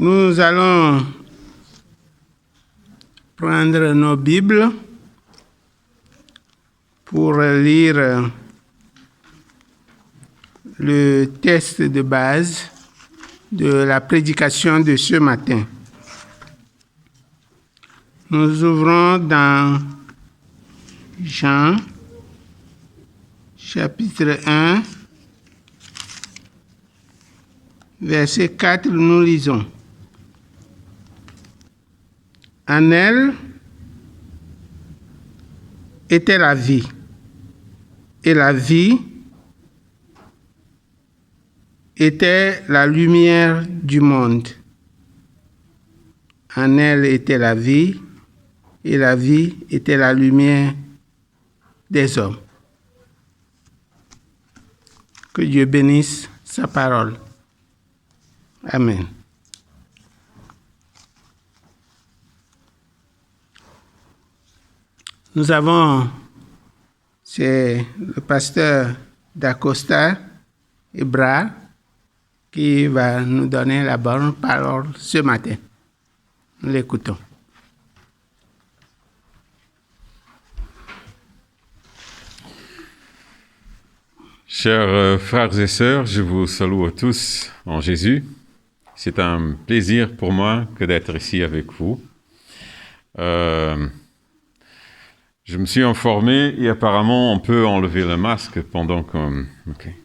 Nous allons prendre nos Bibles pour lire le texte de base de la prédication de ce matin. Nous ouvrons dans Jean, chapitre 1, verset 4, nous lisons. En elle était la vie, et la vie était la lumière du monde. En elle était la vie, et la vie était la lumière des hommes. Que Dieu bénisse sa parole. Amen. Nous avons, c'est le pasteur d'Acosta, Ebra, qui va nous donner la bonne parole ce matin. Nous l'écoutons. Chers frères et sœurs, je vous salue à tous en Jésus. C'est un plaisir pour moi que d'être ici avec vous. Je me suis informé et apparemment on peut enlever le masque pendant qu'on... Okay.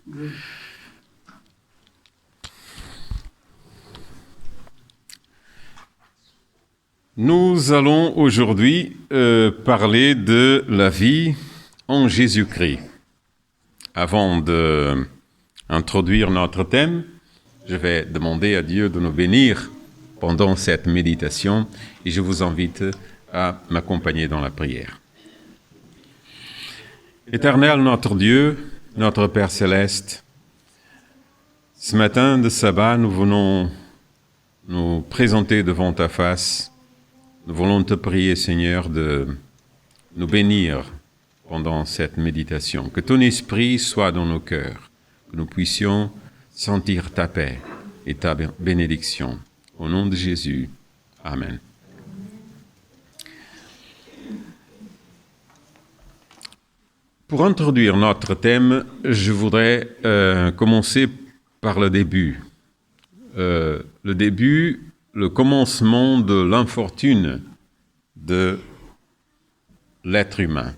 Nous allons aujourd'hui parler de la vie en Jésus-Christ. Avant d'introduire notre thème, je vais demander à Dieu de nous bénir pendant cette méditation et je vous invite à m'accompagner dans la prière. Éternel notre Dieu, notre Père céleste, ce matin de sabbat, nous venons nous présenter devant ta face. Nous voulons te prier, Seigneur, de nous bénir pendant cette méditation. Que ton esprit soit dans nos cœurs, que nous puissions sentir ta paix et ta bénédiction. Au nom de Jésus. Amen. Pour introduire notre thème, je voudrais commencer par le début. Le commencement de l'infortune de l'être humain.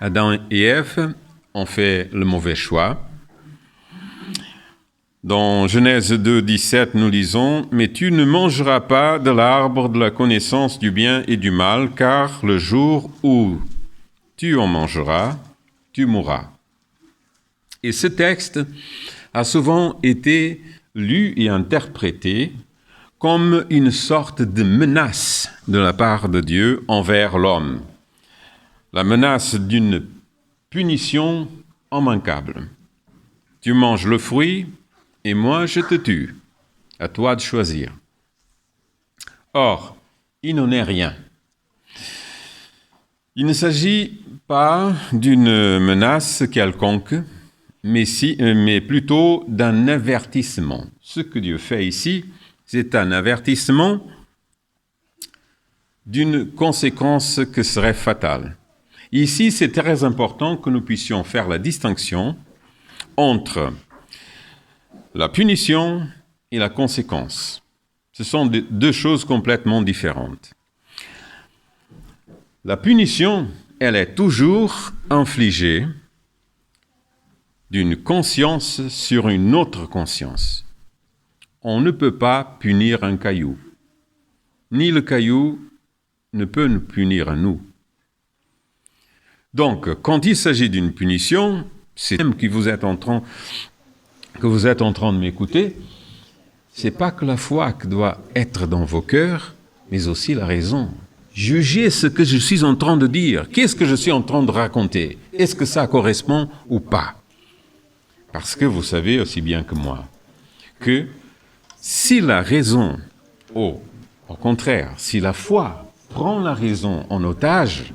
Adam et Ève ont fait le mauvais choix. Dans Genèse 2, 17, nous lisons « Mais tu ne mangeras pas de l'arbre de la connaissance du bien et du mal, car le jour où tu en mangeras, tu mourras. » Et ce texte a souvent été lu et interprété comme une sorte de menace de la part de Dieu envers l'homme. La menace d'une punition immanquable. Tu manges le fruit et moi je te tue. À toi de choisir. Or, il n'en est rien. Il ne s'agit pas d'une menace quelconque, mais plutôt d'un avertissement. Ce que Dieu fait ici, c'est un avertissement d'une conséquence que serait fatale. Ici, c'est très important que nous puissions faire la distinction entre la punition et la conséquence. Ce sont deux choses complètement différentes. La punition, elle est toujours infligée d'une conscience sur une autre conscience. On ne peut pas punir un caillou, ni le caillou ne peut nous punir à nous. Donc, quand il s'agit d'une punition, c'est même que vous êtes en train de m'écouter, c'est pas que la foi qui doit être dans vos cœurs, mais aussi la raison. Jugez ce que je suis en train de dire. Qu'est-ce que je suis en train de raconter? Est-ce que ça correspond ou pas? Parce que vous savez aussi bien que moi que si la raison, au contraire, si la foi prend la raison en otage,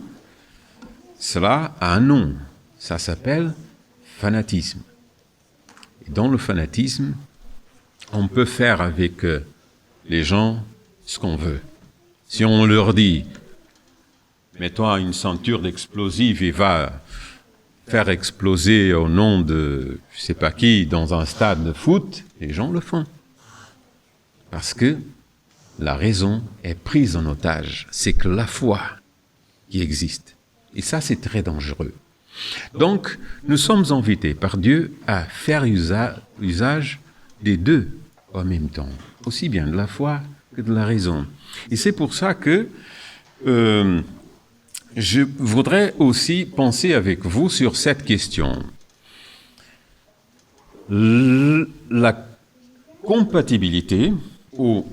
cela a un nom. Ça s'appelle fanatisme. Et dans le fanatisme, on peut faire avec les gens ce qu'on veut. Si on leur dit, mets-toi une ceinture d'explosifs et va faire exploser au nom de je ne sais pas qui dans un stade de foot, les gens le font. Parce que la raison est prise en otage. C'est que la foi qui existe. Et ça, c'est très dangereux. Donc, nous sommes invités par Dieu à faire usage des deux en même temps, aussi bien de la foi que de la raison. Et c'est pour ça que je voudrais aussi penser avec vous sur cette question. La compatibilité, ou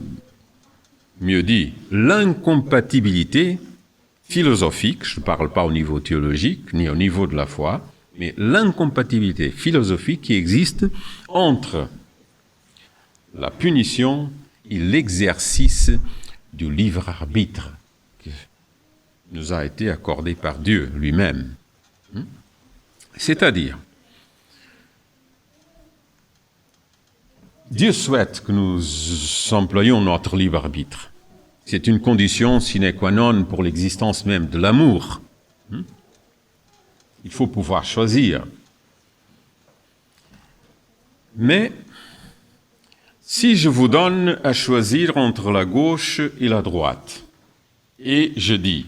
mieux dit, l'incompatibilité philosophique, je ne parle pas au niveau théologique, ni au niveau de la foi, mais l'incompatibilité philosophique qui existe entre la punition et l'exercice du libre arbitre qui nous a été accordé par Dieu lui-même. C'est-à-dire, Dieu souhaite que nous employions notre libre arbitre. C'est une condition sine qua non pour l'existence même de l'amour. Il faut pouvoir choisir. Mais si je vous donne à choisir entre la gauche et la droite, et je dis,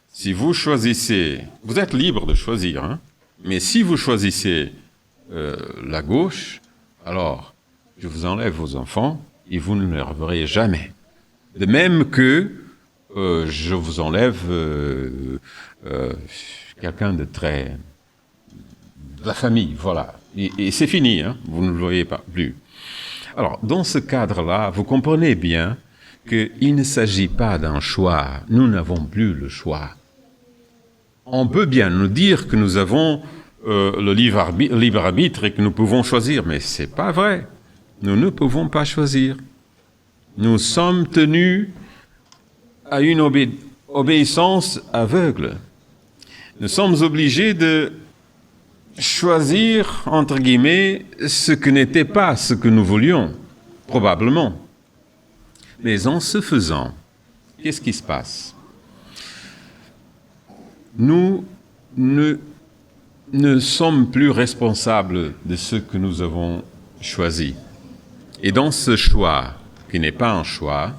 si vous choisissez, vous êtes libre de choisir, mais si vous choisissez la gauche, alors je vous enlève vos enfants et vous ne les reverrez jamais. De même que je vous enlève quelqu'un de très... de la famille, voilà. Et c'est fini, vous ne le voyez pas plus. Alors, dans ce cadre-là, vous comprenez bien qu'il ne s'agit pas d'un choix. Nous n'avons plus le choix. On peut bien nous dire que nous avons le libre arbitre et que nous pouvons choisir, mais ce n'est pas vrai. Nous ne pouvons pas choisir. Nous sommes tenus à une obéissance aveugle. Nous sommes obligés de choisir, entre guillemets, ce que n'était pas ce que nous voulions, probablement. Mais en ce faisant, qu'est-ce qui se passe? Nous ne sommes plus responsables de ce que nous avons choisi. Et dans ce choix, qui n'est pas un choix,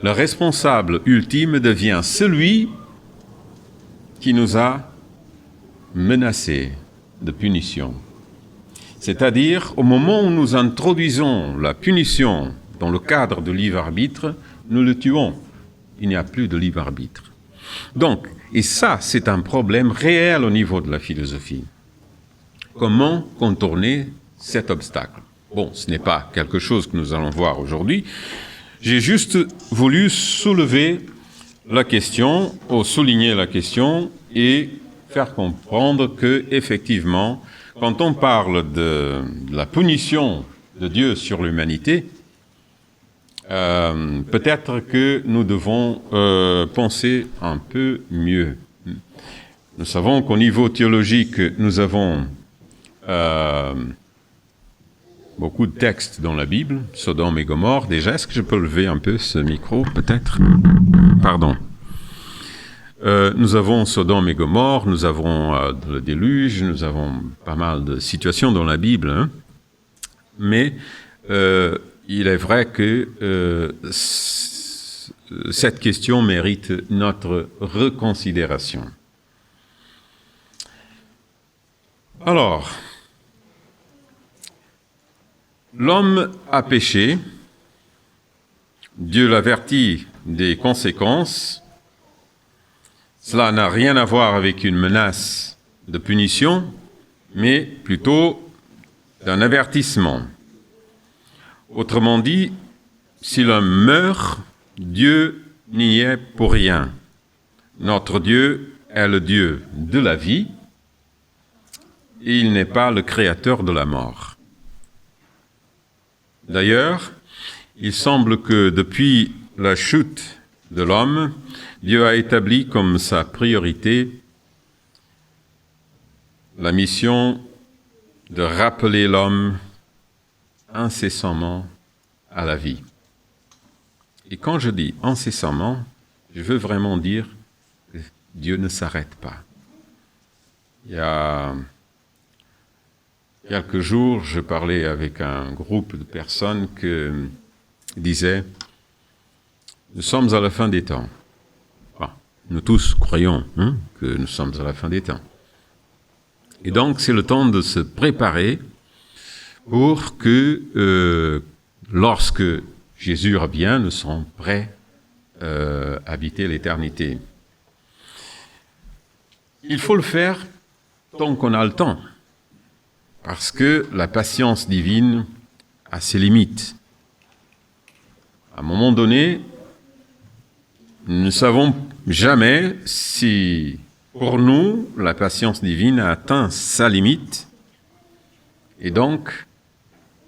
le responsable ultime devient celui qui nous a menacés de punition. C'est-à-dire, au moment où nous introduisons la punition dans le cadre de libre arbitre, nous le tuons. Il n'y a plus de libre arbitre. Donc, et ça, c'est un problème réel au niveau de la philosophie. Comment contourner cet obstacle? Bon, ce n'est pas quelque chose que nous allons voir aujourd'hui. J'ai juste voulu soulever la question, ou souligner la question, et faire comprendre que, effectivement, quand on parle de la punition de Dieu sur l'humanité, peut-être que nous devons penser un peu mieux. Nous savons qu'au niveau théologique, nous avons beaucoup de textes dans la Bible, Sodome et Gomorrhe. Déjà, est-ce que je peux lever un peu ce micro, peut-être? Pardon. Nous avons Sodome et Gomorrhe, nous avons le déluge, nous avons pas mal de situations dans la Bible, mais il est vrai que cette question mérite notre reconsidération. Alors, l'homme a péché, Dieu l'avertit des conséquences. Cela n'a rien à voir avec une menace de punition, mais plutôt d'un avertissement. Autrement dit, si l'homme meurt, Dieu n'y est pour rien. Notre Dieu est le Dieu de la vie et il n'est pas le créateur de la mort. D'ailleurs, il semble que depuis la chute de l'homme, Dieu a établi comme sa priorité la mission de rappeler l'homme incessamment à la vie. Et quand je dis incessamment, je veux vraiment dire que Dieu ne s'arrête pas. Il y a quelques jours, je parlais avec un groupe de personnes qui disaient « Nous sommes à la fin des temps. » Nous tous croyons que nous sommes à la fin des temps. Et donc, c'est le temps de se préparer pour que, lorsque Jésus revient, nous serons prêts à habiter l'éternité. Il faut le faire tant qu'on a le temps, parce que la patience divine a ses limites. À un moment donné, nous ne savons jamais si, pour nous, la patience divine a atteint sa limite, et donc,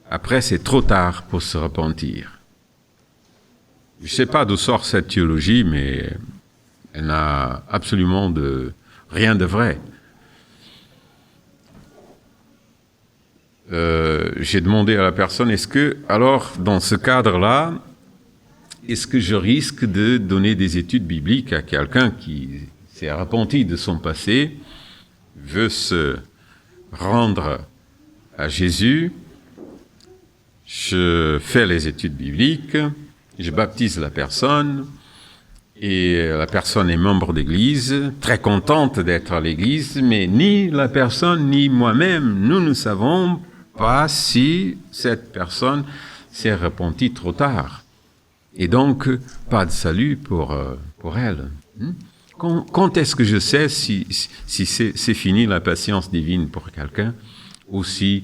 après, c'est trop tard pour se repentir. Je ne sais pas d'où sort cette théologie, mais elle n'a absolument rien de vrai. J'ai demandé à la personne, alors, dans ce cadre-là, est-ce que je risque de donner des études bibliques à quelqu'un qui s'est repenti de son passé, veut se rendre à Jésus? Je fais les études bibliques, je baptise la personne, et la personne est membre d'église, très contente d'être à l'église, mais ni la personne ni moi-même, nous ne savons pas si cette personne s'est repentie trop tard. Et donc, pas de salut pour elle. Quand est-ce que je sais si c'est fini la patience divine pour quelqu'un, ou si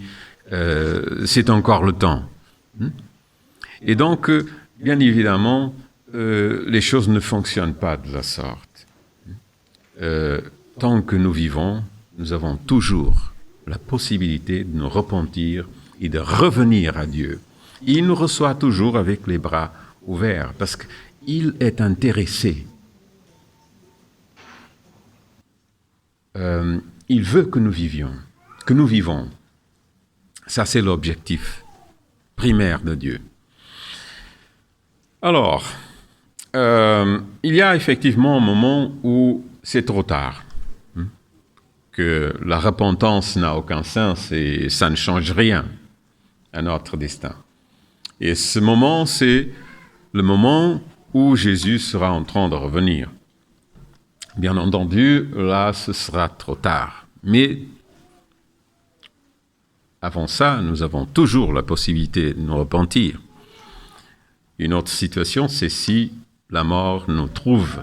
c'est encore le temps? Et donc, bien évidemment, les choses ne fonctionnent pas de la sorte. Tant que nous vivons, nous avons toujours la possibilité de nous repentir et de revenir à Dieu. Il nous reçoit toujours avec les bras ouverts, parce qu'il est intéressé. Il veut que nous vivons. Ça, c'est l'objectif primaire de Dieu. Alors, il y a effectivement un moment où c'est trop tard, que la repentance n'a aucun sens et ça ne change rien à notre destin. Et ce moment, c'est le moment où Jésus sera en train de revenir. Bien entendu, là, ce sera trop tard. Mais avant ça, nous avons toujours la possibilité de nous repentir. Une autre situation, c'est si la mort nous trouve.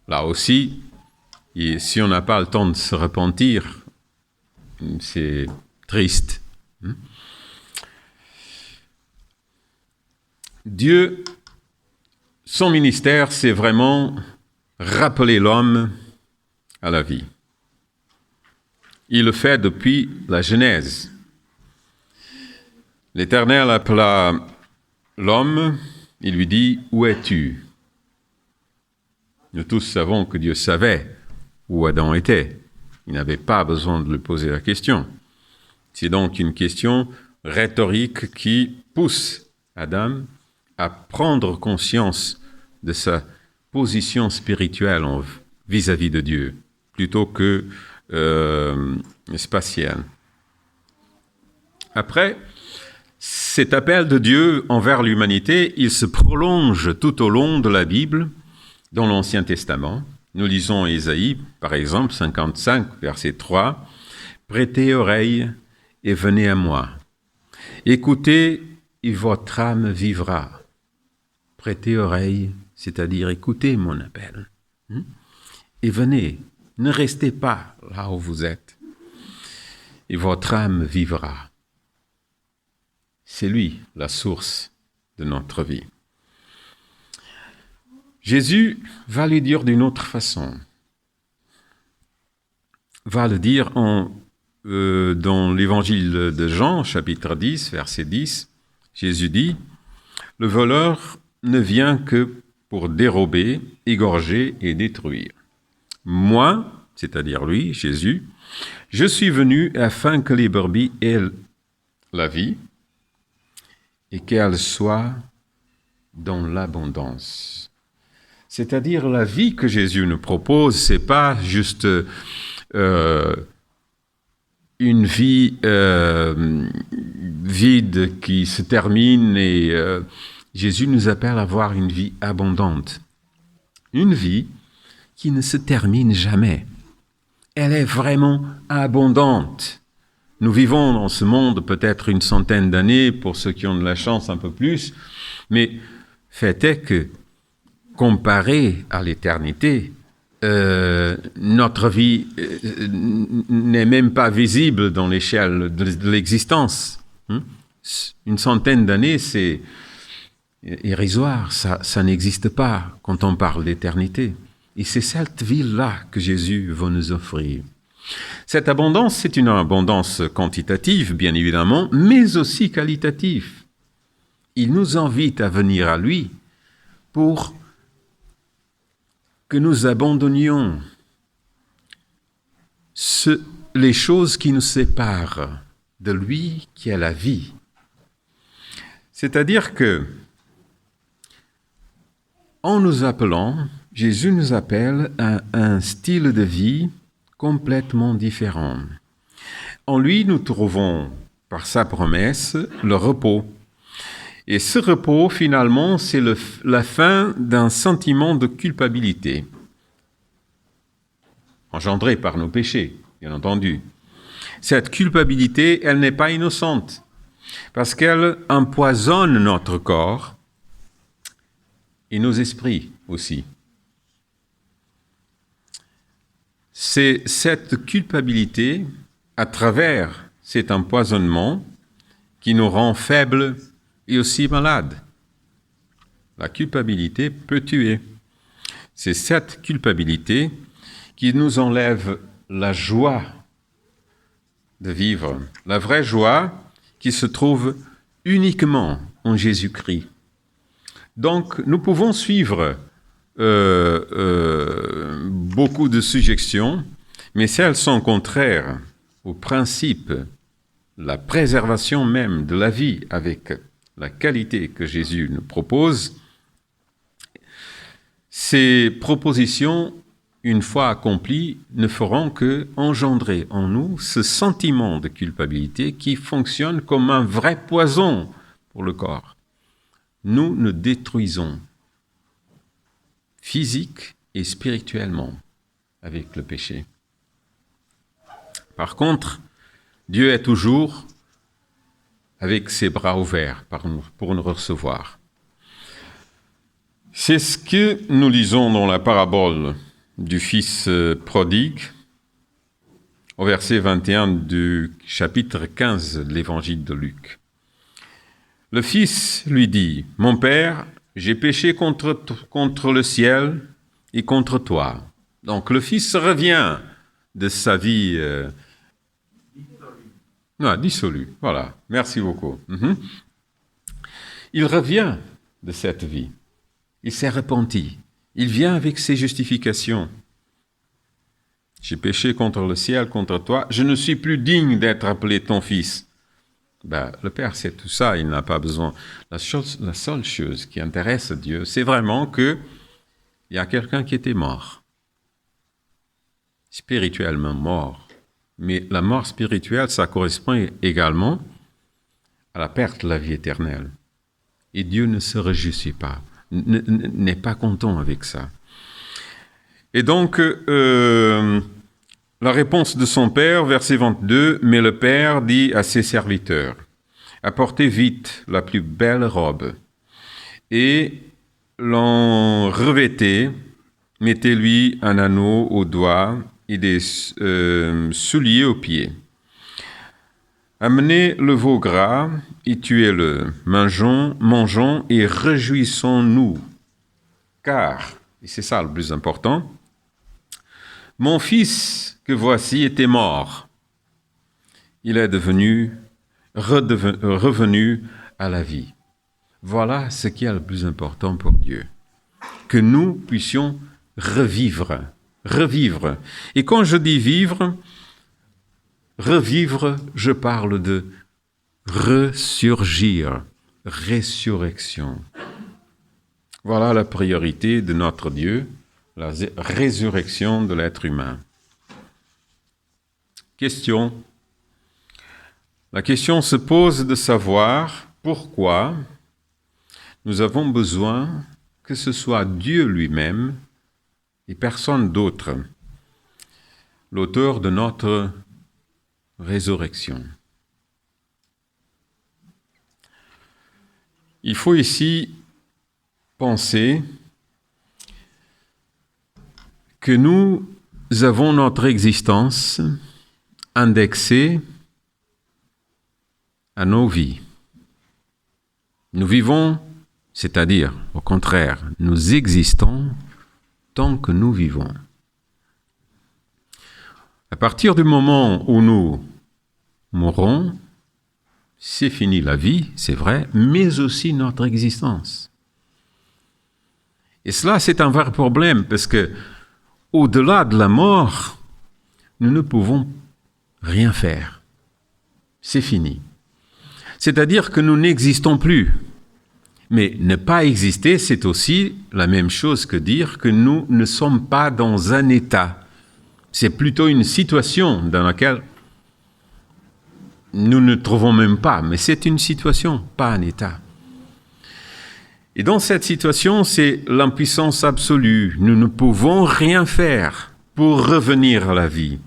Là aussi, et si on n'a pas le temps de se repentir, c'est triste. Dieu, son ministère, c'est vraiment rappeler l'homme à la vie. Il le fait depuis la Genèse. L'Éternel appela l'homme, il lui dit « Où es-tu » Nous tous savons que Dieu savait où Adam était. Il n'avait pas besoin de lui poser la question. C'est donc une question rhétorique qui pousse Adam à prendre conscience de sa position spirituelle vis-à-vis de Dieu, plutôt que spatiale. Après, cet appel de Dieu envers l'humanité, il se prolonge tout au long de la Bible, dans l'Ancien Testament. Nous lisons Ésaïe, par exemple, 55, verset 3, « Prêtez oreille et venez à moi. Écoutez et votre âme vivra. » Prêtez oreille, c'est-à-dire écoutez mon appel. Et venez, ne restez pas là où vous êtes. Et votre âme vivra. C'est lui la source de notre vie. Jésus va lui dire d'une autre façon. Va le dire dans l'évangile de Jean, chapitre 10, verset 10. Jésus dit, « Le voleur ne vient que pour dérober, égorger et détruire. Moi, c'est-à-dire lui, Jésus, je suis venu afin que les brebis aient la vie et qu'elle soit dans l'abondance. C'est-à-dire la vie que Jésus nous propose, c'est pas juste une vie vide qui se termine et Jésus nous appelle à avoir une vie abondante. Une vie qui ne se termine jamais. Elle est vraiment abondante. Nous vivons dans ce monde peut-être une centaine d'années, pour ceux qui ont de la chance un peu plus, mais fait est que, comparé à l'éternité, notre vie n'est même pas visible dans l'échelle de l'existence. Une centaine d'années, c'est irrisoire, ça n'existe pas quand on parle d'éternité. Et c'est cette vie-là que Jésus va nous offrir. Cette abondance, c'est une abondance quantitative, bien évidemment, mais aussi qualitative. Il nous invite à venir à lui pour que nous abandonnions les choses qui nous séparent de lui qui est la vie. C'est-à-dire que, en nous appelant, Jésus nous appelle à un style de vie complètement différent. En lui, nous trouvons, par sa promesse, le repos. Et ce repos, finalement, c'est la fin d'un sentiment de culpabilité, engendré par nos péchés, bien entendu. Cette culpabilité, elle n'est pas innocente, parce qu'elle empoisonne notre corps et nos esprits aussi. C'est cette culpabilité, à travers cet empoisonnement, qui nous rend faibles et aussi malades. La culpabilité peut tuer. C'est cette culpabilité qui nous enlève la joie de vivre, la vraie joie qui se trouve uniquement en Jésus-Christ. Donc, nous pouvons suivre beaucoup de suggestions, mais si elles sont contraires au principe, la préservation même de la vie avec la qualité que Jésus nous propose, ces propositions, une fois accomplies, ne feront que engendrer en nous ce sentiment de culpabilité qui fonctionne comme un vrai poison pour le corps. Nous nous détruisons physique et spirituellement avec le péché. Par contre, Dieu est toujours avec ses bras ouverts pour nous recevoir. C'est ce que nous lisons dans la parabole du fils prodigue, au verset 21 du chapitre 15 de l'évangile de Luc. Le fils lui dit, « Mon père, j'ai péché contre le ciel et contre toi. » Donc le fils revient de sa vie dissolue. Voilà, merci beaucoup. Il revient de cette vie. Il s'est repenti. Il vient avec ses justifications. J'ai péché contre le ciel, contre toi. Je ne suis plus digne d'être appelé ton fils. Le Père sait tout ça, il n'a pas besoin. La seule chose qui intéresse Dieu, c'est vraiment qu'il y a quelqu'un qui était mort. Spirituellement mort. Mais la mort spirituelle, ça correspond également à la perte de la vie éternelle. Et Dieu ne se réjouit pas, n'est pas content avec ça. Et donc, la réponse de son père, verset 22, « Mais le père dit à ses serviteurs, « Apportez vite la plus belle robe, et l'en revêtez, mettez-lui un anneau au doigt et des souliers aux pieds. Amenez le veau gras et tuez-le, mangeons et réjouissons-nous, car, et c'est ça le plus important, mon fils que voici était mort. Il est revenu à la vie. » Voilà ce qui est le plus important pour Dieu. Que nous puissions revivre. Et quand je dis revivre, je parle de ressurgir, résurrection. Voilà la priorité de notre Dieu, la résurrection de l'être humain. Question. La question se pose de savoir pourquoi nous avons besoin que ce soit Dieu lui-même et personne d'autre, l'auteur de notre résurrection. Il faut ici penser que nous avons notre existence indexée à nos vies. Nous vivons, c'est-à-dire, au contraire, nous existons tant que nous vivons. À partir du moment où nous mourrons, c'est fini la vie, c'est vrai, mais aussi notre existence. Et cela, c'est un vrai problème, parce que au-delà de la mort, nous ne pouvons rien faire. C'est fini. C'est-à-dire que nous n'existons plus. Mais ne pas exister, c'est aussi la même chose que dire que nous ne sommes pas dans un état. C'est plutôt une situation dans laquelle nous ne trouvons même pas, mais c'est une situation, pas un état. Et dans cette situation, c'est l'impuissance absolue. Nous ne pouvons rien faire pour revenir à la vie.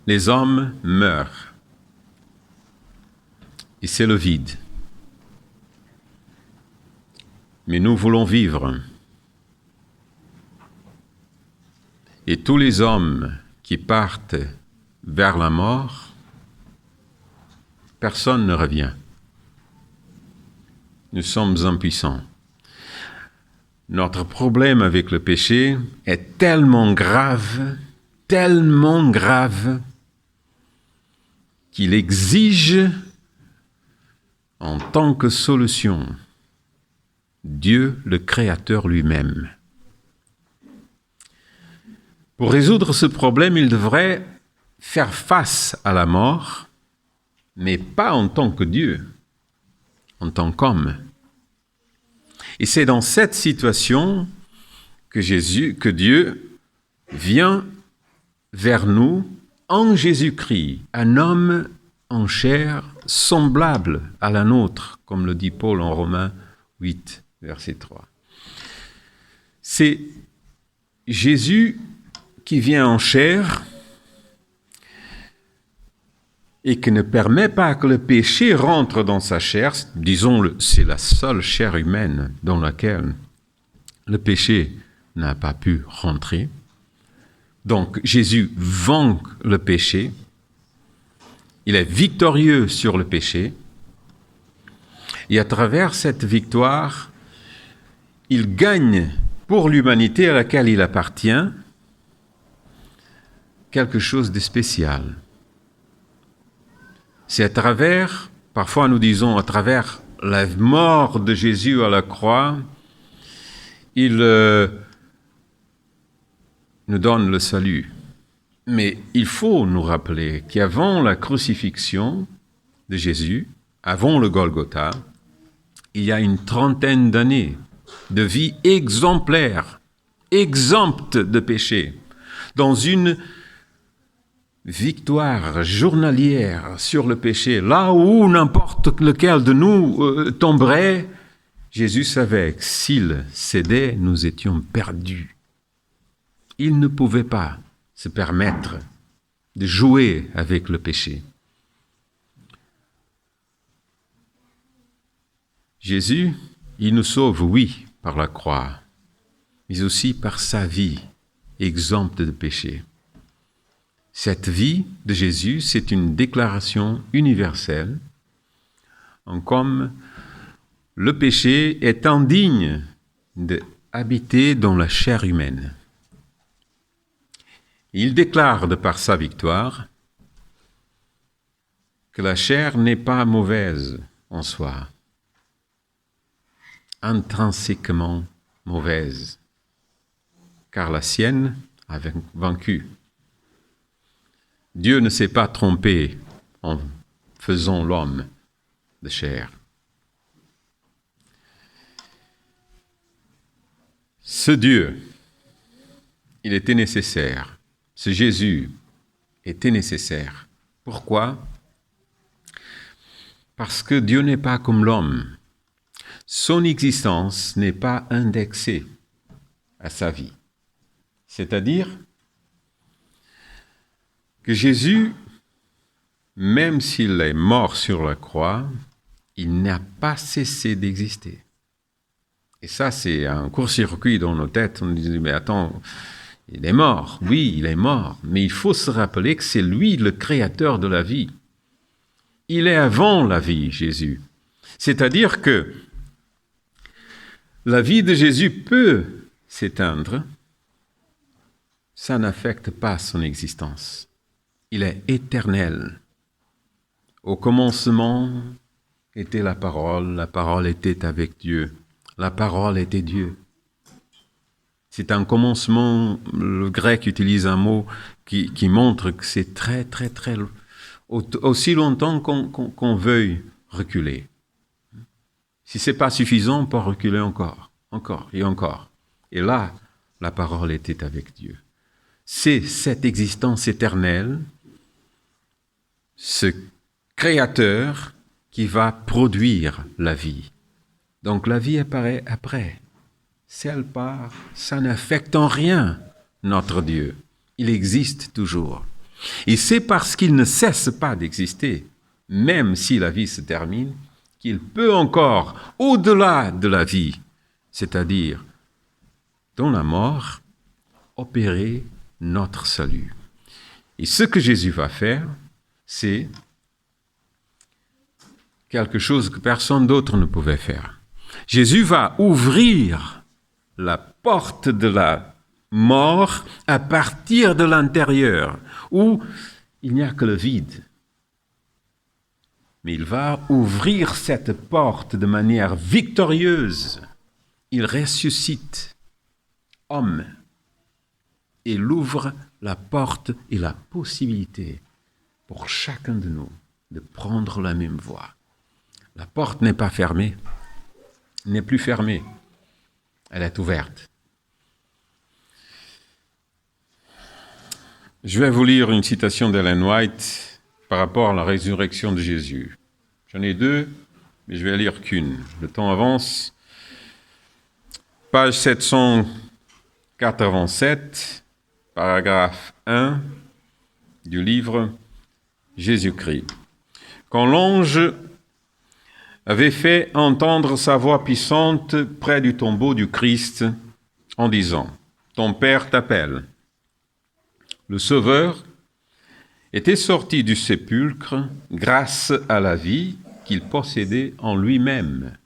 Les hommes meurent. Et c'est le vide. Mais nous voulons vivre. Et tous les hommes qui partent vers la mort, personne ne revient. Nous sommes impuissants. Notre problème avec le péché est tellement grave, qu'il exige, en tant que solution, Dieu le Créateur lui-même. Pour résoudre ce problème, il devrait faire face à la mort, mais pas en tant que Dieu, en tant qu'homme. Et c'est dans cette situation que Dieu vient vers nous en Jésus-Christ, un homme en chair semblable à la nôtre, comme le dit Paul en Romains 8, verset 3. C'est Jésus qui vient en chair et qui ne permet pas que le péché rentre dans sa chair. Disons, c'est la seule chair humaine dans laquelle le péché n'a pas pu rentrer. Donc Jésus vainc le péché. Il est victorieux sur le péché. Et à travers cette victoire, il gagne pour l'humanité à laquelle il appartient quelque chose de spécial. C'est à travers, parfois nous disons, à travers la mort de Jésus à la croix, il nous donne le salut. Mais il faut nous rappeler qu'avant la crucifixion de Jésus, avant le Golgotha, il y a une trentaine d'années de vie exemplaire, exempte de péché, dans une victoire journalière sur le péché. Là où n'importe lequel de nous tomberait, Jésus savait que s'il cédait, nous étions perdus. Il ne pouvait pas se permettre de jouer avec le péché. Jésus, il nous sauve, oui, par la croix, mais aussi par sa vie exempte de péché. Cette vie de Jésus, c'est une déclaration universelle, comme le péché est indigne d'habiter dans la chair humaine. Il déclare de par sa victoire que la chair n'est pas mauvaise en soi, intrinsèquement mauvaise, car la sienne a vaincu. Dieu ne s'est pas trompé en faisant l'homme de chair. ce Dieu, il était nécessaire. Ce Jésus était nécessaire. Pourquoi? Parce que Dieu n'est pas comme l'homme. Son existence n'est pas indexée à sa vie. C'est-à-dire que Jésus, même s'il est mort sur la croix, il n'a pas cessé d'exister. Et ça, c'est un court-circuit dans nos têtes. On dit, mais attends, il est mort. Oui, il est mort. Mais il faut se rappeler que c'est lui le créateur de la vie. Il est avant la vie, Jésus. C'est-à-dire que la vie de Jésus peut s'éteindre. Ça n'affecte pas son existence. Il est éternel. Au commencement était la parole était avec Dieu. La parole était Dieu. C'est un commencement, le grec utilise un mot qui montre que c'est très, très, très, aussi longtemps qu'on veuille reculer. Si ce n'est pas suffisant, on peut reculer encore et encore. Et là, la parole était avec Dieu. C'est cette existence éternelle, ce créateur qui va produire la vie. Donc la vie apparaît après. Si elle part, ça n'affecte en rien notre Dieu. Il existe toujours. Et c'est parce qu'il ne cesse pas d'exister, même si la vie se termine, qu'il peut encore, au-delà de la vie, c'est-à-dire dans la mort, opérer notre salut. Et ce que Jésus va faire, c'est quelque chose que personne d'autre ne pouvait faire. Jésus va ouvrir la porte de la mort à partir de l'intérieur, où il n'y a que le vide. Mais il va ouvrir cette porte de manière victorieuse. Il ressuscite homme. Et il ouvre la porte et la possibilité pour chacun de nous de prendre la même voie. La porte n'est pas fermée, n'est plus fermée, elle est ouverte. Je vais vous lire une citation d'Ellen White par rapport à la résurrection de Jésus. J'en ai deux, mais je vais lire qu'une. Le temps avance. Page 787, paragraphe 1 du livre Jésus-Christ. Quand l'ange avait fait entendre sa voix puissante près du tombeau du Christ en disant « Ton Père t'appelle ». Le Sauveur était sorti du sépulcre grâce à la vie qu'il possédait en lui-même.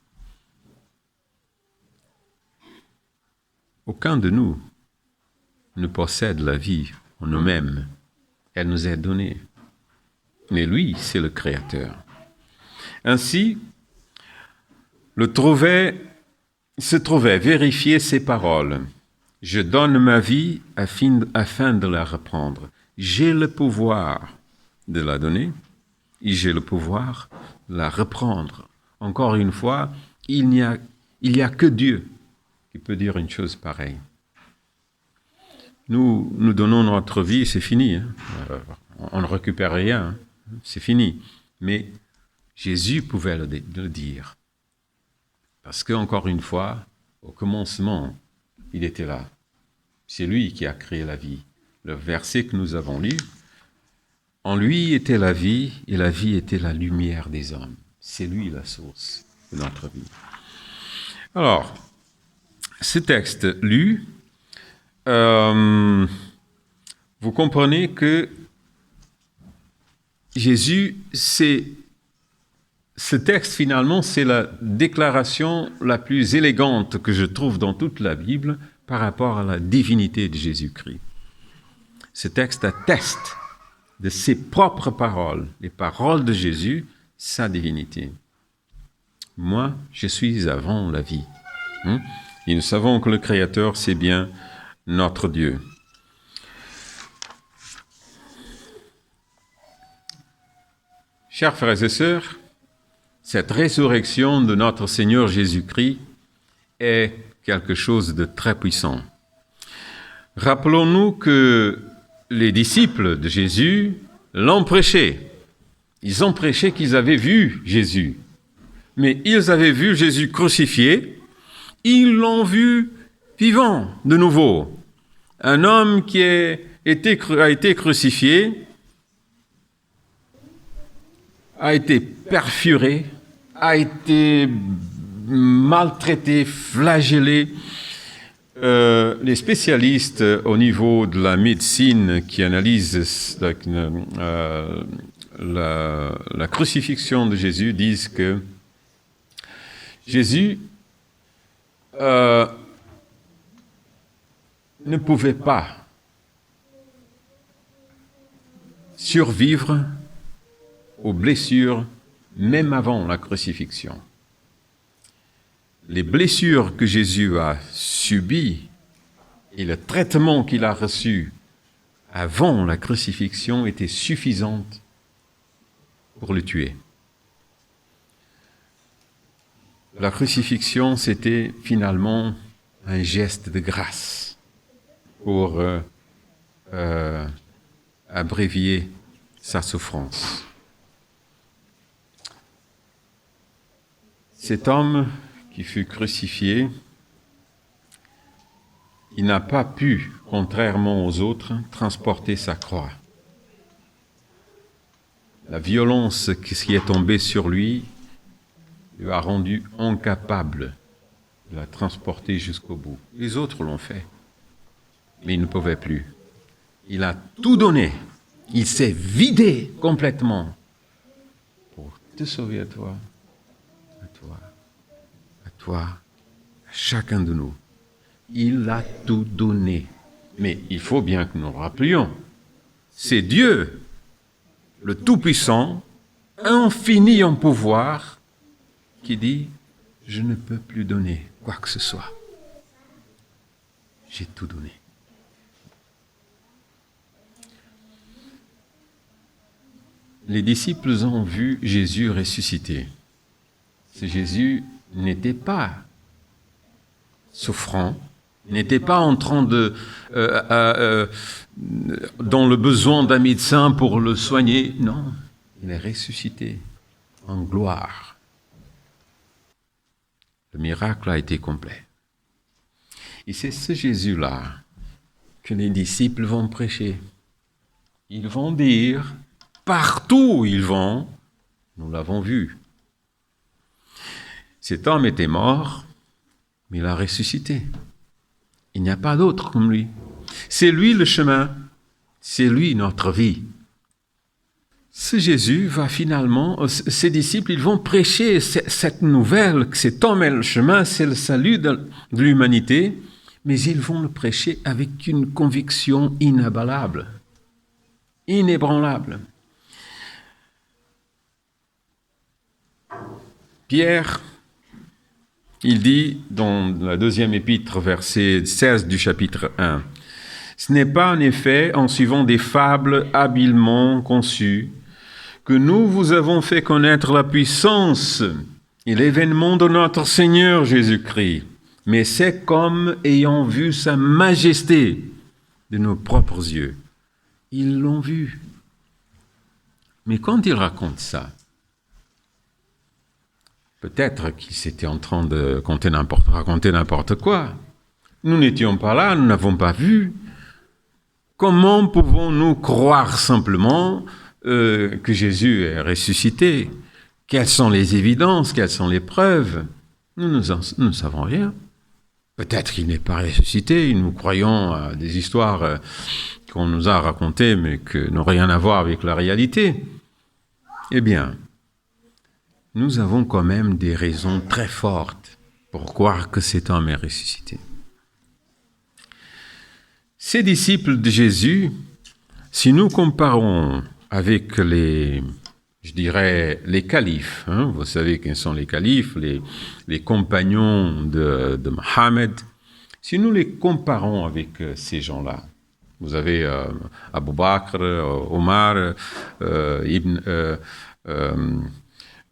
Aucun de nous ne possède la vie en nous-mêmes. Elle nous est donnée. Mais lui, c'est le Créateur. Ainsi, se trouvait vérifier ces paroles. Je donne ma vie afin de la reprendre. J'ai le pouvoir de la donner et j'ai le pouvoir de la reprendre. Encore une fois, il n'y a que Dieu qui peut dire une chose pareille. Nous donnons notre vie, c'est fini. Hein. On ne récupère rien, hein. C'est fini. Mais Jésus pouvait le dire. Parce qu'encore une fois, au commencement, il était là. C'est lui qui a créé la vie. Le verset que nous avons lu, en lui était la vie, et la vie était la lumière des hommes. C'est lui la source de notre vie. Alors, ce texte lu, vous comprenez que Jésus, ce texte finalement, c'est la déclaration la plus élégante que je trouve dans toute la Bible par rapport à la divinité de Jésus-Christ. Ce texte atteste de ses propres paroles, les paroles de Jésus, sa divinité. Moi, je suis avant la vie. Et nous savons que le Créateur, c'est bien notre Dieu. Chers frères et sœurs, cette résurrection de notre Seigneur Jésus-Christ est quelque chose de très puissant. Rappelons-nous que les disciples de Jésus l'ont prêché. Ils ont prêché qu'ils avaient vu Jésus. Mais ils avaient vu Jésus crucifié. Ils l'ont vu vivant de nouveau. Un homme qui a été crucifié, a été perfuré, a été maltraité, flagellé. Les spécialistes au niveau de la médecine qui analysent la crucifixion de Jésus disent que Jésus ne pouvait pas survivre aux blessures même avant la crucifixion. Les blessures que Jésus a subies et le traitement qu'il a reçu avant la crucifixion étaient suffisantes pour le tuer. La crucifixion, c'était finalement un geste de grâce pour abrévier sa souffrance. Cet homme qui fut crucifié, il n'a pas pu, contrairement aux autres, transporter sa croix. La violence qui est tombée sur lui lui a rendu incapable de la transporter jusqu'au bout. Les autres l'ont fait, mais il ne pouvait plus. Il a tout donné. Il s'est vidé complètement pour te sauver à toi, à chacun de nous. Il a tout donné. Mais il faut bien que nous rappelions, c'est Dieu, le Tout-Puissant, infini en pouvoir, qui dit, je ne peux plus donner quoi que ce soit. J'ai tout donné. Les disciples ont vu Jésus ressusciter. Ce Jésus n'était pas souffrant, n'était pas en train de dans le besoin d'un médecin pour le soigner. Non, il est ressuscité en gloire. Le miracle a été complet. Et c'est ce Jésus-là que les disciples vont prêcher. Ils vont dire, partout où ils vont, nous l'avons vu. Cet homme était mort, mais il a ressuscité. Il n'y a pas d'autre comme lui. C'est lui le chemin, c'est lui notre vie. Ce Jésus va finalement, ses disciples, ils vont prêcher cette nouvelle, que cet homme est le chemin, c'est le salut de l'humanité, mais ils vont le prêcher avec une conviction inabalable, inébranlable. Pierre, il dit dans la deuxième épître, verset 16 du chapitre 1, « Ce n'est pas en effet en suivant des fables habilement conçues que nous vous avons fait connaître la puissance et l'événement de notre Seigneur Jésus-Christ, mais c'est comme ayant vu sa majesté de nos propres yeux. » Ils l'ont vu. Mais quand il raconte ça, peut-être qu'il s'était en train de raconter n'importe quoi. Nous n'étions pas là, nous n'avons pas vu. Comment pouvons-nous croire simplement que Jésus est ressuscité? Quelles sont les évidences? Quelles sont les preuves? Nous ne savons rien. Peut-être qu'il n'est pas ressuscité. Nous croyons à des histoires qu'on nous a racontées, mais qui n'ont rien à voir avec la réalité. Eh bien, nous avons quand même des raisons très fortes pour croire que cet homme est ressuscité. Ces disciples de Jésus, si nous comparons avec les califes, vous savez quels sont les califes, les compagnons de Mohammed, si nous les comparons avec ces gens-là, vous avez Abu Bakr, Omar,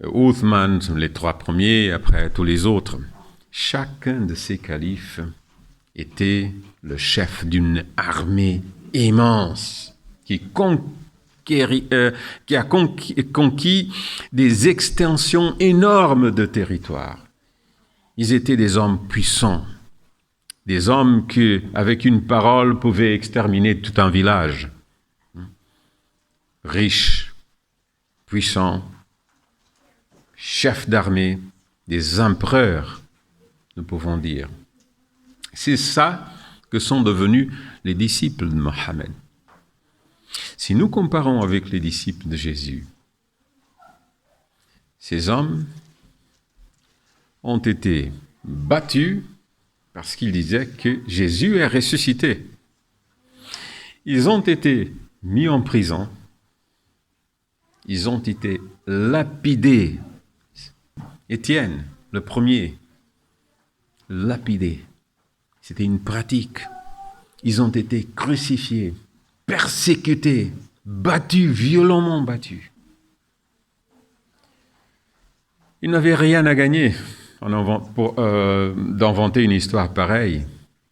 Uthman, les trois premiers, après tous les autres. chacun de ces califes était le chef d'une armée immense qui a conquis des extensions énormes de territoire. Ils étaient des hommes puissants, des hommes qui, avec une parole, pouvaient exterminer tout un village. Riches, puissants, chefs d'armée, des empereurs, nous pouvons dire. C'est ça que sont devenus les disciples de Mohammed. Si nous comparons avec les disciples de Jésus, ces hommes ont été battus parce qu'ils disaient que Jésus est ressuscité. Ils ont été mis en prison. Ils ont été lapidés. Étienne, le premier, lapidé. C'était une pratique. Ils ont été crucifiés, persécutés, battus, violemment battus. Ils n'avaient rien à gagner d'inventer une histoire pareille.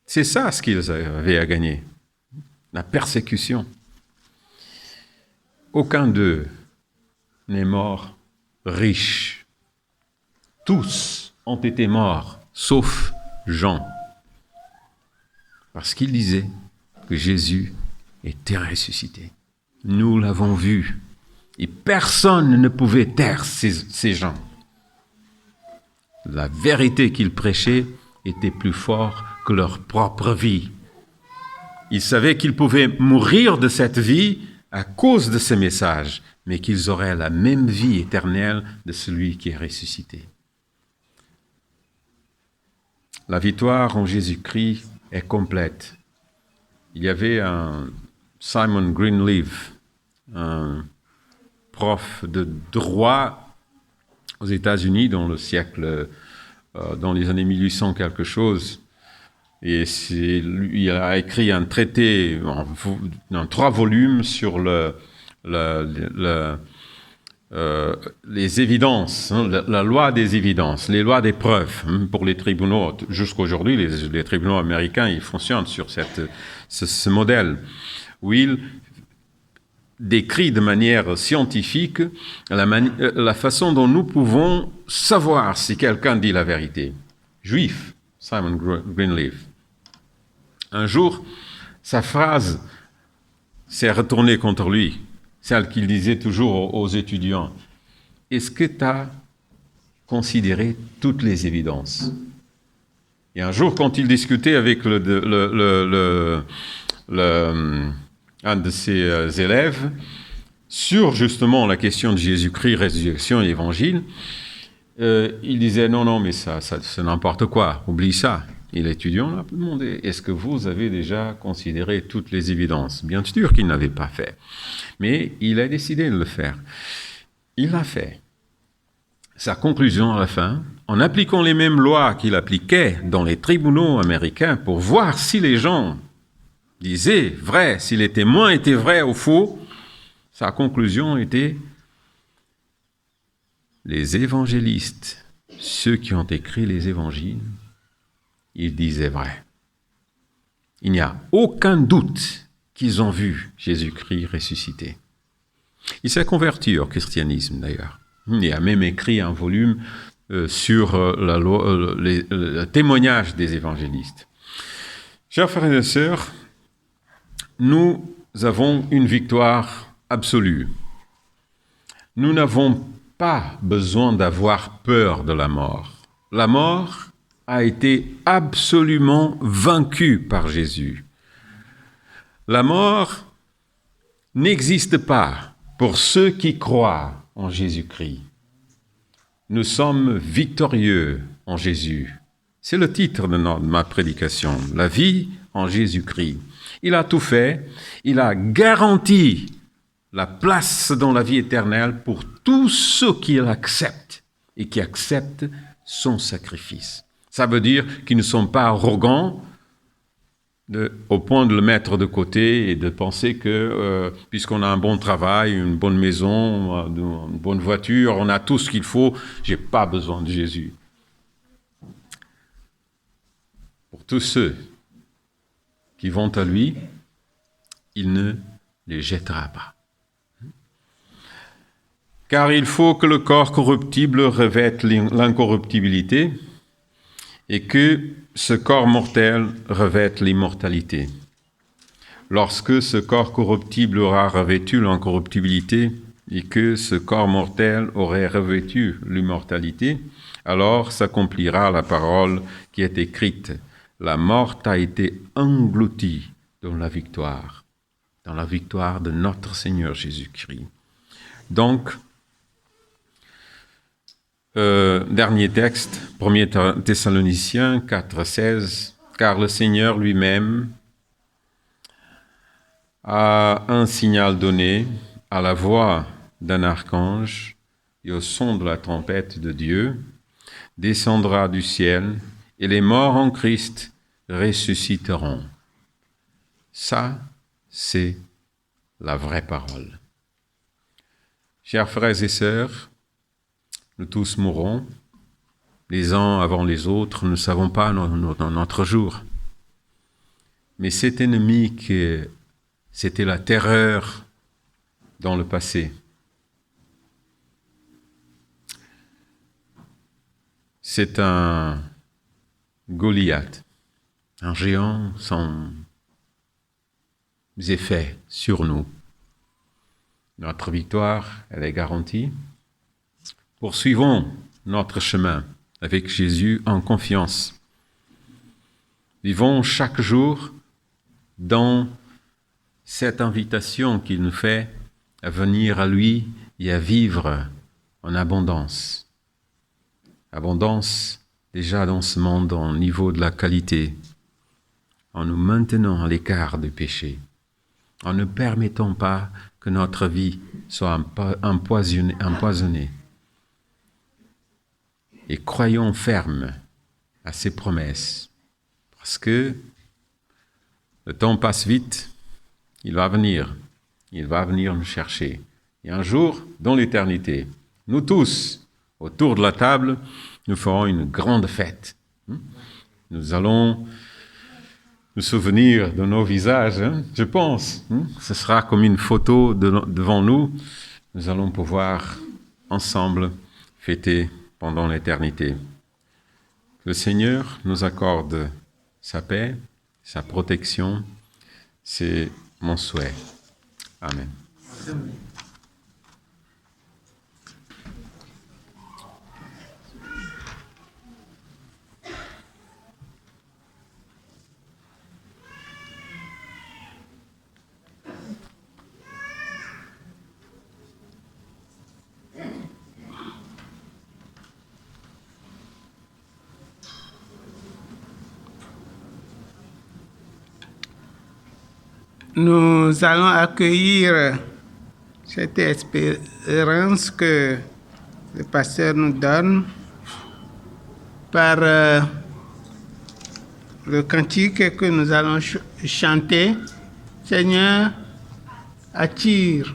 C'est ça ce qu'ils avaient à gagner, la persécution. Aucun d'eux n'est mort riche. Tous ont été morts, sauf Jean, parce qu'il disait que Jésus était ressuscité. Nous l'avons vu, et personne ne pouvait taire ces gens. La vérité qu'ils prêchaient était plus forte que leur propre vie. Ils savaient qu'ils pouvaient mourir de cette vie à cause de ce message, mais qu'ils auraient la même vie éternelle de celui qui est ressuscité. La victoire en Jésus-Christ est complète. Il y avait un Simon Greenleaf, un prof de droit aux États-Unis dans les années 1800 quelque chose. Et il a écrit un traité en 3 volumes sur les évidences, la loi des évidences, les lois des preuves pour les tribunaux. Jusqu'aujourd'hui, les tribunaux américains, ils fonctionnent sur ce modèle où il décrit de manière scientifique la façon dont nous pouvons savoir si quelqu'un dit la vérité. Juif, Simon Greenleaf. Un jour, sa phrase s'est retournée contre lui, celle qu'il disait toujours aux étudiants. Est-ce que tu as considéré toutes les évidences? Et un jour, quand il discutait avec un de ses élèves sur justement la question de Jésus-Christ, résurrection et évangile, il disait non, mais ça c'est n'importe quoi, oublie ça. Et l'étudiant l'a demandé, est-ce que vous avez déjà considéré toutes les évidences? Bien sûr qu'il n'avait pas fait, mais il a décidé de le faire. Il l'a fait. Sa conclusion à la fin, en appliquant les mêmes lois qu'il appliquait dans les tribunaux américains pour voir si les gens disaient vrai, si les témoins étaient vrais ou faux, sa conclusion était les évangélistes, ceux qui ont écrit les évangiles, ils disaient vrai. Il n'y a aucun doute qu'ils ont vu Jésus-Christ ressuscité. Il s'est converti au christianisme d'ailleurs. Il a même écrit un volume sur le témoignage des évangélistes. Chers frères et sœurs, nous avons une victoire absolue. Nous n'avons pas besoin d'avoir peur de la mort. La mort a été absolument vaincue par Jésus. La mort n'existe pas pour ceux qui croient en Jésus-Christ. Nous sommes victorieux en Jésus. C'est le titre de ma prédication, la vie en Jésus-Christ. Il a tout fait, il a garanti la place dans la vie éternelle pour tous ceux qui l'acceptent et qui acceptent son sacrifice. Ça veut dire qu'ils ne sont pas arrogants au point de le mettre de côté et de penser que puisqu'on a un bon travail, une bonne maison, une bonne voiture, on a tout ce qu'il faut, j'ai pas besoin de Jésus. tous ceux qui vont à lui, il ne les jettera pas. Car il faut que le corps corruptible revête l'incorruptibilité et que ce corps mortel revête l'immortalité. Lorsque ce corps corruptible aura revêtu l'incorruptibilité et que ce corps mortel aurait revêtu l'immortalité, alors s'accomplira la parole qui est écrite. La mort a été engloutie dans la victoire de notre Seigneur Jésus-Christ. Donc, dernier texte, 1 Thessaloniciens 4, 16, car le Seigneur lui-même a un signal donné à la voix d'un archange et au son de la trompette de Dieu, descendra du ciel et les morts en Christ ressusciteront. Ça, c'est la vraie parole. Chers frères et sœurs, nous tous mourrons, les uns avant les autres, nous ne savons pas notre jour. Mais cet ennemi c'était la terreur dans le passé. C'est un Goliath, un géant sans effet sur nous. Notre victoire, elle est garantie. Poursuivons notre chemin avec Jésus en confiance. Vivons chaque jour dans cette invitation qu'il nous fait à venir à lui et à vivre en abondance. Abondance déjà dans ce monde au niveau de la qualité, en nous maintenant à l'écart du péché, en ne permettant pas que notre vie soit empoisonnée. Et croyons ferme à ses promesses, parce que le temps passe vite, il va venir nous chercher. Et un jour, dans l'éternité, nous tous, autour de la table, nous ferons une grande fête. Nous allons nous souvenir de nos visages, je pense. Ce sera comme une photo devant nous. Nous allons pouvoir ensemble fêter pendant l'éternité. Que le Seigneur nous accorde sa paix, sa protection. C'est mon souhait. Amen. Nous allons accueillir cette espérance que le pasteur nous donne par le cantique que nous allons chanter. Seigneur, attire.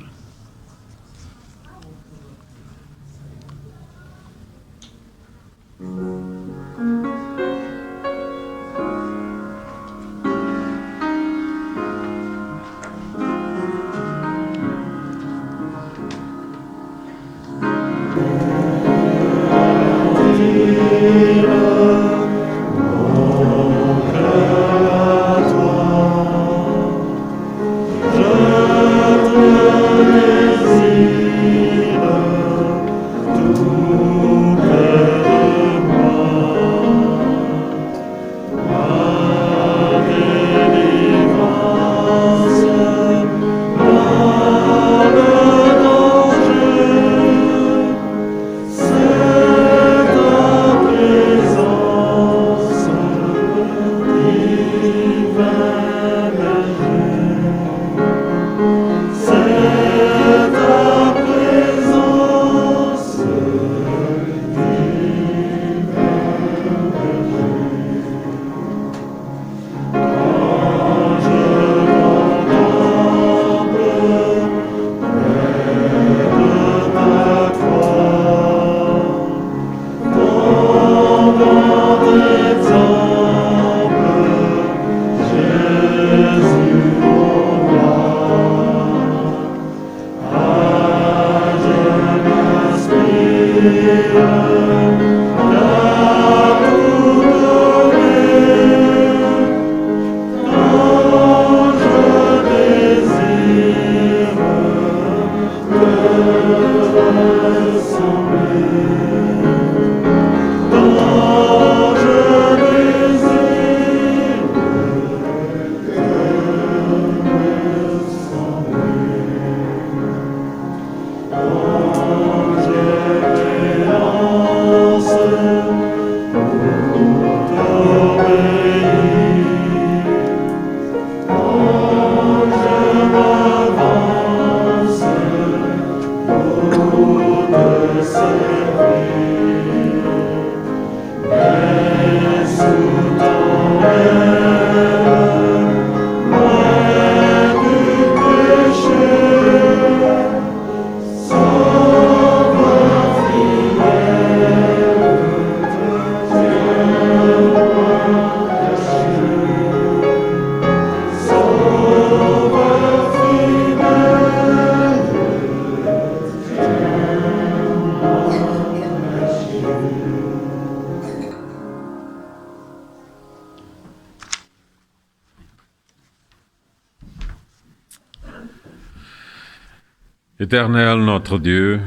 Éternel notre Dieu,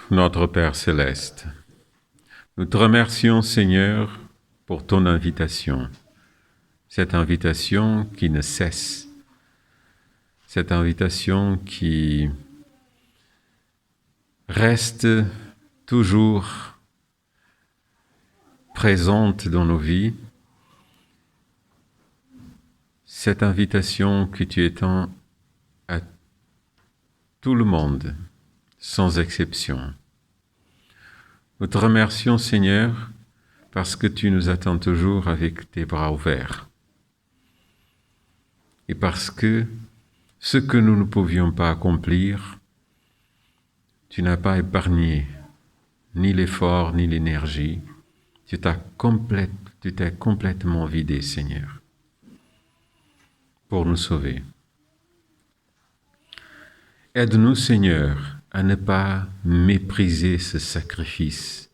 notre Père céleste, nous te remercions, Seigneur, pour ton invitation, cette invitation qui ne cesse, cette invitation qui reste toujours présente dans nos vies, cette invitation que tu étends à tout le monde, sans exception. Nous te remercions, Seigneur, parce que tu nous attends toujours avec tes bras ouverts. Et parce que ce que nous ne pouvions pas accomplir, tu n'as pas épargné ni l'effort, ni l'énergie. Tu t'es complètement vidé, Seigneur, pour nous sauver. Aide-nous, Seigneur, à ne pas mépriser ce sacrifice.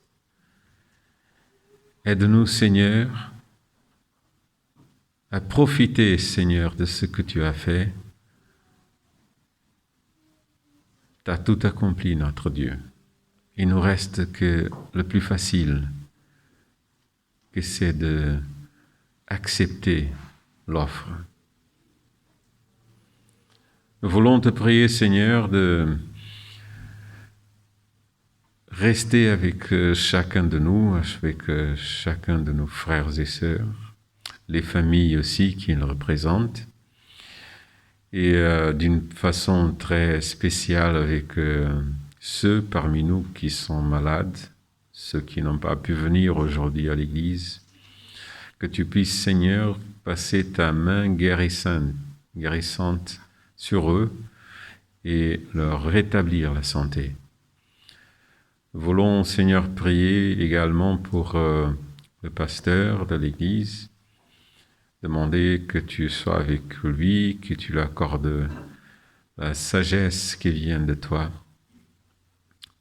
Aide-nous, Seigneur, à profiter, Seigneur, de ce que tu as fait. Tu as tout accompli, notre Dieu. Il nous reste que le plus facile, que c'est d'accepter l'offre. Nous voulons te prier, Seigneur, de rester avec chacun de nous, avec chacun de nos frères et sœurs, les familles aussi qu'ils représentent, et d'une façon très spéciale avec ceux parmi nous qui sont malades, ceux qui n'ont pas pu venir aujourd'hui à l'église, que tu puisses, Seigneur, passer ta main guérissante sur eux et leur rétablir la santé. Nous voulons, Seigneur, prier également pour le pasteur de l'Église, demander que tu sois avec lui, que tu lui accordes la sagesse qui vient de toi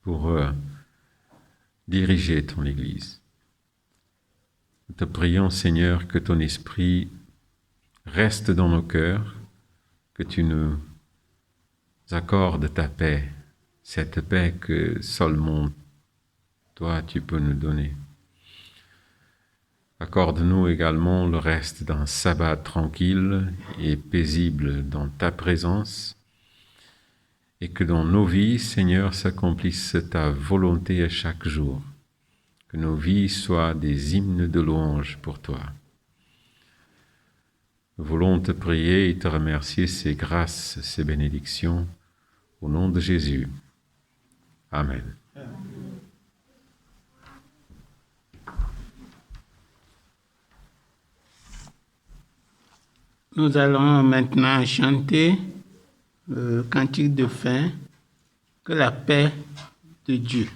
pour diriger ton Église. Nous te prions, Seigneur, que ton esprit reste dans nos cœurs, que tu nous accordes ta paix, cette paix que seulement toi, tu peux nous donner. Accorde-nous également le reste d'un sabbat tranquille et paisible dans ta présence, et que dans nos vies, Seigneur, s'accomplisse ta volonté à chaque jour, que nos vies soient des hymnes de louange pour toi. Nous voulons te prier et te remercier ces grâces, ces bénédictions, au nom de Jésus. Amen. Nous allons maintenant chanter le cantique de fin, que la paix de Dieu.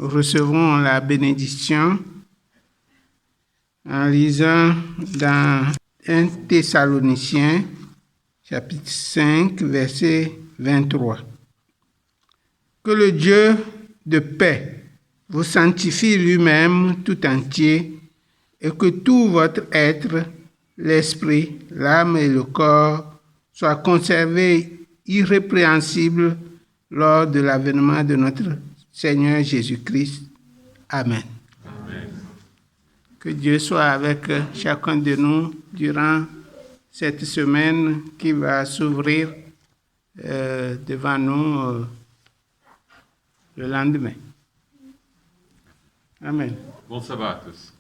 recevrons la bénédiction en lisant dans 1 Thessaloniciens, chapitre 5, verset 23. Que le Dieu de paix vous sanctifie lui-même tout entier et que tout votre être, l'esprit, l'âme et le corps soient conservés irrépréhensibles lors de l'avènement de notre Seigneur Jésus-Christ. Amen. Amen. Que Dieu soit avec chacun de nous durant cette semaine qui va s'ouvrir devant nous le lendemain. Amen. Bon sabbat à tous.